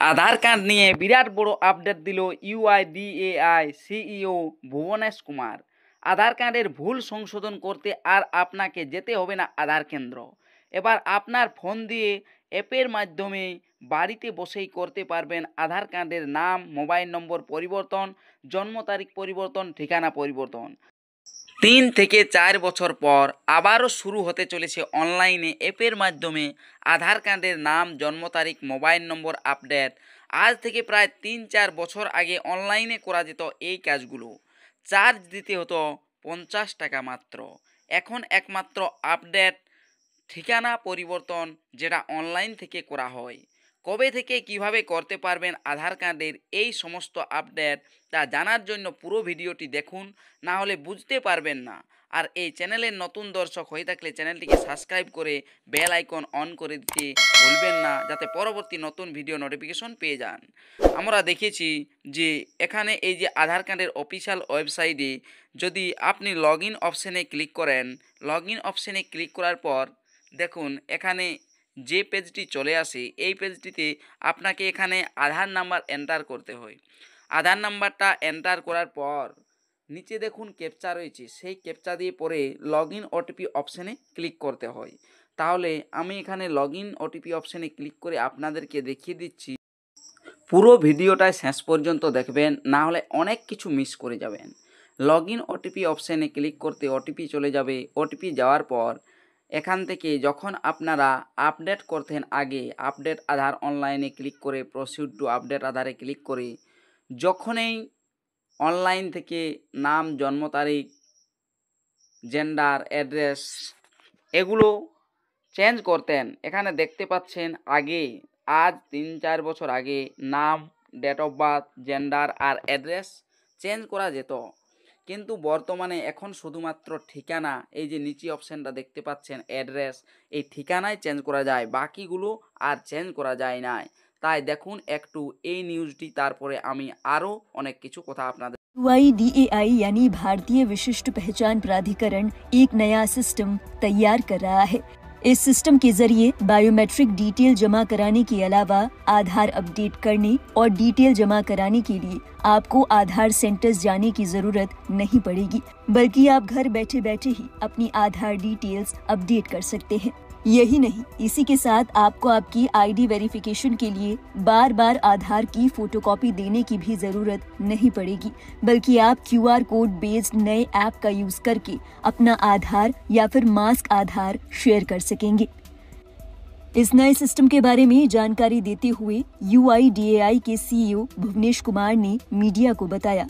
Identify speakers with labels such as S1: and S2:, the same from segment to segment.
S1: আধার card নিয়ে বিরাট বড় update দিল ইউআইডিএআই সিইও ভুবনেশ কুমার। আধার কার্ডের ভুল সংশোধন করতে আর আপনাকে যেতে হবে না আধার কেন্দ্র। এবার আপনার ফোন দিয়ে অ্যাপের মাধ্যমে বাড়িতে বসেই করতে পারবেন আধার কার্ডের নাম, মোবাইল নম্বর পরিবর্তন, জন্ম তারিখ পরিবর্তন, ঠিকানা পরিবর্তন। 3 থেকে 4 বছর পর আবারও শুরু হতে চলেছে অনলাইনে অ্যাপের মাধ্যমে আধার কার্ডের নাম, জন্ম তারিখ, মোবাইল নম্বর আপডেট। আজ থেকে প্রায় 3-4 বছর আগে অনলাইনে করা যেত এই কাজগুলো। চার্জ দিতে হতো 50 টাকা মাত্র। এখন একমাত্র আপডেট, ঠিকানা পরিবর্তন যেটা অনলাইন থেকে করা হয়। কবে থেকে কিভাবে করতে পারবেন আধার কার্ডের এই সমস্ত আপডেট তা জানার জন্য পুরো ভিডিওটি দেখুন, না হলে বুঝতে পারবেন না। আর এই চ্যানেলের নতুন দর্শক হয়ে থাকলে চ্যানেলটিকে সাবস্ক্রাইব করে বেল আইকন অন করে দিতে ভুলবেন না, যাতে পরবর্তী নতুন ভিডিও নোটিফিকেশন পেয়ে যান। আমরা দেখেছি যে এখানে এই যে আধার কার্ডের অফিসিয়াল ওয়েবসাইটে যদি আপনি লগ ইন অপশানে ক্লিক করেন, লগ ইন অপশানে ক্লিক করার পর দেখুন এখানে যে পেজটি চলে আসে, এই পেজটিতে আপনাকে এখানে আধার নাম্বার এন্টার করতে হয়। আধার নাম্বারটা এন্টার করার পর নিচে দেখুন ক্যাপচা রয়েছে, সেই ক্যাপচা দিয়ে পরে লগ ইন ওটিপি অপশানে ক্লিক করতে হয়। তাহলে আমি এখানে লগ ইন ওটিপি অপশানে ক্লিক করে আপনাদেরকে দেখিয়ে দিচ্ছি। পুরো ভিডিওটায় শেষ পর্যন্ত দেখবেন, না হলে অনেক কিছু মিস করে যাবেন। লগ ইন ওটিপি অপশানে ক্লিক করতে ওটিপি চলে যাবে। ওটিপি যাওয়ার পর এখান থেকে যখন আপনারা আপডেট করতেন আগে, আপডেট আধার অনলাইনে ক্লিক করে প্রসিড টু আপডেট আধারে ক্লিক করে যখনই অনলাইন থেকে নাম, জন্ম তারিখ, জেন্ডার, অ্যাড্রেস এগুলো চেঞ্জ করতেন, এখানে দেখতে পাচ্ছেন আগে আজ 3-4 বছর আগে নাম, ডেট অফ বার্থ, জেন্ডার আর অ্যাড্রেস চেঞ্জ করা যেত। কিন্তু বর্তমানে এখন শুধুমাত্র ঠিকানা, এই যে নিচে অপশানটা দেখতে পাচ্ছেন অ্যাড্রেস, এই ঠিকানায় চেঞ্জ করা যায়, বাকিগুলো আর চেঞ্জ করা যায় না। তাই দেখুন একটু এই নিউজটি, তারপরে আমি আরও অনেক কিছু কথা আপনাদের।
S2: UIDAI यानी भारतीय विशिष्ट पहचान प्राधिकरण एक नया सिस्टम तैयार कर रहा है। इस सिस्टम के जरिए बायोमेट्रिक डिटेल जमा कराने के अलावा आधार अपडेट करने और डिटेल जमा कराने के लिए आपको आधार सेंटर्स जाने की जरूरत नहीं पड़ेगी, बल्कि आप घर बैठे बैठे ही अपनी आधार डिटेल्स अपडेट कर सकते हैं। यही नहीं, इसी के साथ आपको आपकी आईडी वेरिफिकेशन के लिए बार बार आधार की फोटोकॉपी देने की भी जरूरत नहीं पड़ेगी, बल्कि आप QR कोड बेस्ड नए ऐप का यूज करके अपना आधार या फिर मास्क आधार शेयर कर सकेंगे। इस नए सिस्टम के बारे में जानकारी देते हुए UIDAI के CEO भुवनेश कुमार ने मीडिया को बताया।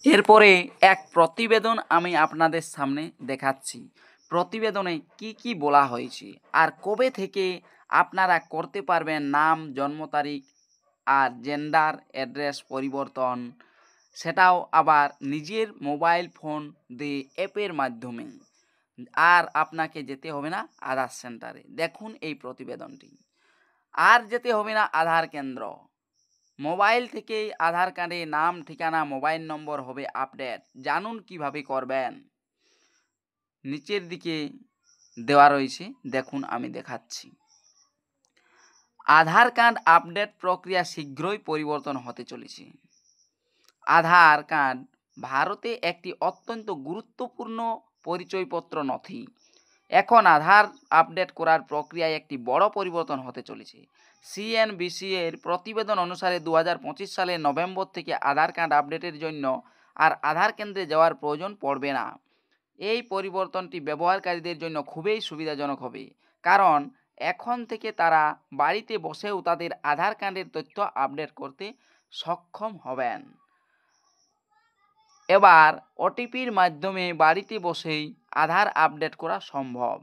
S1: এরপরে এক প্রতিবেদন আমি আপনাদের সামনে দেখাচ্ছি। প্রতিবেদনে কি কি বলা হয়েছে আর কবে থেকে আপনারা করতে পারবেন নাম, জন্ম তারিখ আর জেন্ডার, অ্যাড্রেস পরিবর্তন, সেটাও আবার নিজের মোবাইল ফোন দিয়ে অ্যাপের মাধ্যমে। আর আপনাকে যেতে হবে না আধার সেন্টারে। দেখুন এই প্রতিবেদনটি। আর যেতে হবে না আধার কেন্দ্র, মোবাইল থেকেই আধার কার্ডে নাম, ঠিকানা, মোবাইল নম্বর হবে আপডেট। জানুন কিভাবে করবেন। নিচের দিকে দেওয়া রয়েছে, দেখুন আমি দেখাচ্ছি। আধার কার্ড আপডেট প্রক্রিয়া শীঘ্রই পরিবর্তন হতে চলেছে। আধার কার্ড ভারতে একটি অত্যন্ত গুরুত্বপূর্ণ পরিচয়পত্র নথি। এখন আধার আপডেট করার প্রক্রিয়ায় একটি বড় পরিবর্তন হতে চলেছে। CNBC এর প্রতিবেদন অনুসারে 2025 সালের নভেম্বর থেকে আধার কার্ড আপডেটের জন্য আর আধার কেন্দ্রে যাওয়ার প্রয়োজন পড়বে না। এই পরিবর্তনটি ব্যবহারকারীদের জন্য খুবই সুবিধাজনক হবে, কারণ এখন থেকে তারা বাড়িতে বসেও তাদের আধার কার্ডের তথ্য আপডেট করতে সক্ষম হবেন। এবার ওটিপির মাধ্যমে বাড়িতে বসেই আধার আপডেট করা সম্ভব।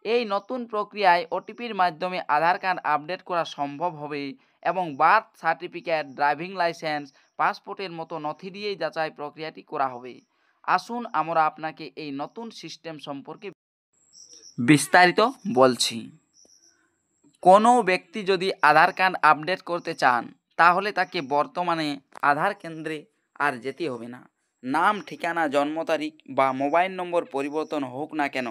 S1: এই নতুন প্রক্রিয়ায় ওটিপির মাধ্যমে আধার কার্ড আপডেট করা সম্ভব হবে এবং বার্থ সার্টিফিকেট, ড্রাইভিং লাইসেন্স, পাসপোর্টের মতো নথি দিয়েই যাচাই প্রক্রিয়াটি করা হবে। আসুন আমরা আপনাকে এই নতুন সিস্টেম সম্পর্কে বিস্তারিত বলছি। কোনো ব্যক্তি যদি আধার কার্ড আপডেট করতে চান, তাহলে তাকে বর্তমানে আধার কেন্দ্রে আর যেতে হবে না। নাম, ঠিকানা, জন্ম তারিখ বা মোবাইল নম্বর পরিবর্তন হোক না কেন,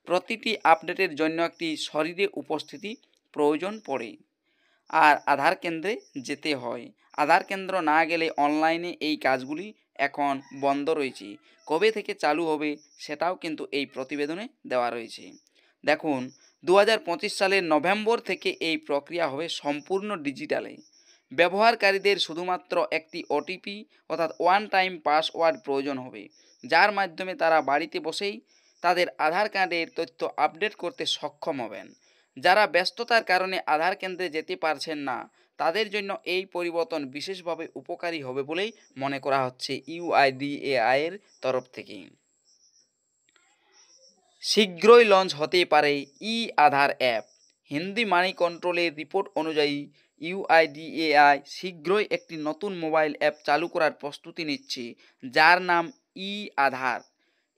S1: প্রতিটি আপডেটের জন্য একটি শরীরে উপস্থিতি প্রয়োজন পড়ে। আর আধার কেন্দ্রে যেতে হয়। আধার কেন্দ্র না গেলে অনলাইনে এই কাজগুলি এখন বন্ধ রয়েছে। কবে থেকে চালু হবে সেটাও কিন্তু এই প্রতিবেদনে দেওয়া রয়েছে। দেখুন, 2025 সালের নভেম্বর থেকে এই প্রক্রিয়া হবে সম্পূর্ণ ডিজিটালে। ব্যবহারকারীদের শুধুমাত্র একটি ওটিপি অর্থাৎ ওয়ান টাইম পাসওয়ার্ড প্রয়োজন হবে, যার মাধ্যমে তারা বাড়িতে বসেই তাদের আধার কার্ডের তথ্য আপডেট করতে সক্ষম হবেন। যারা ব্যস্ততার কারণে আধার কেন্দ্রে যেতে পারছেন না, তাদের জন্য এই পরিবর্তন বিশেষভাবে উপকারী হবে বলেই মনে করা হচ্ছে ইউআইডিএআই এর তরফ থেকে। শীঘ্রই লঞ্চ হতে পারে ই আধার অ্যাপ। হিন্দি মানি কন্ট্রোলের রিপোর্ট অনুযায়ী ইউআইডিএআই শীঘ্রই একটি নতুন মোবাইল অ্যাপ চালু করার প্রস্তুতি নিচ্ছে, যার নাম ই আধার।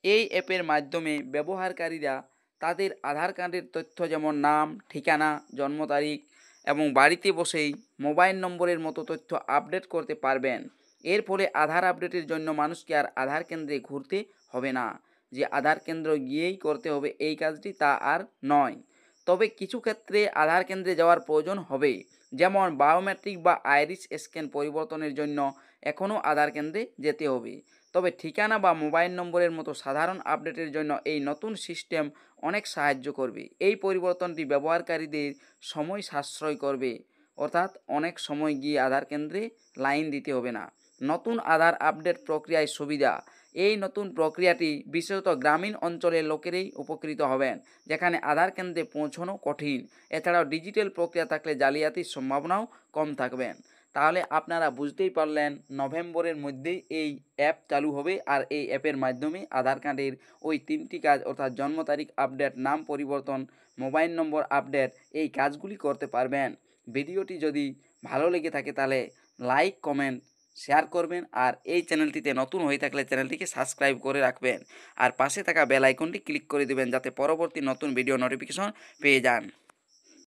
S1: এই অ্যাপের মাধ্যমে ব্যবহারকারীরা তাদের আধার কার্ডের তথ্য যেমন নাম, ঠিকানা, জন্ম তারিখ এবং বাড়িতে বসেই মোবাইল নম্বরের মতো তথ্য আপডেট করতে পারবেন। এর ফলে আধার আপডেটের জন্য মানুষকে আর আধার কেন্দ্রে ঘুরতে হবে না, যে আধার কেন্দ্র গিয়েই করতে হবে এই কাজটি তা আর নয়। তবে কিছু ক্ষেত্রে আধার কেন্দ্রে যাওয়ার প্রয়োজন হবে, যেমন বায়োমেট্রিক বা আইরিস স্ক্যান পরিবর্তনের জন্য এখনও আধার কেন্দ্রে যেতে হবে। তবে ঠিকানা বা মোবাইল নম্বরের মতো সাধারণ আপডেটের জন্য এই নতুন সিস্টেম অনেক সাহায্য করবে। এই পরিবর্তনটি ব্যবহারকারীদের সময় সাশ্রয় করবে, অর্থাৎ অনেক সময় গিয়ে আধার কেন্দ্রে লাইন দিতে হবে না। নতুন আধার আপডেট প্রক্রিয়ায় সুবিধা। এই নতুন প্রক্রিয়াটি বিশেষত গ্রামীণ অঞ্চলের লোকেরাই উপকৃত হবেন, যেখানে আধার কেন্দ্রে পৌঁছানো কঠিন। এছাড়াও ডিজিটাল প্রক্রিয়া থাকলে জালিয়াতির সম্ভাবনাও কম থাকবেন। তাহলে আপনারা বুঝতেই পারলেন, নভেম্বরের মধ্যেই এই অ্যাপ চালু হবে, আর এই অ্যাপের মাধ্যমে আধার কার্ডের ওই 3টি কাজ অর্থাৎ জন্ম তারিখ আপডেট, নাম পরিবর্তন, মোবাইল নম্বর আপডেট এই কাজগুলি করতে পারবেন। ভিডিওটি যদি ভালো লেগে থাকে তাহলে লাইক, কমেন্ট, শেয়ার করবেন, আর এই চ্যানেলটিতে নতুন হয়ে থাকলে চ্যানেলটিকে সাবস্ক্রাইব করে রাখবেন, আর পাশে থাকা বেল আইকনটি ক্লিক করে দেবেন যাতে পরবর্তী নতুন ভিডিও নোটিফিকেশন পেয়ে যান।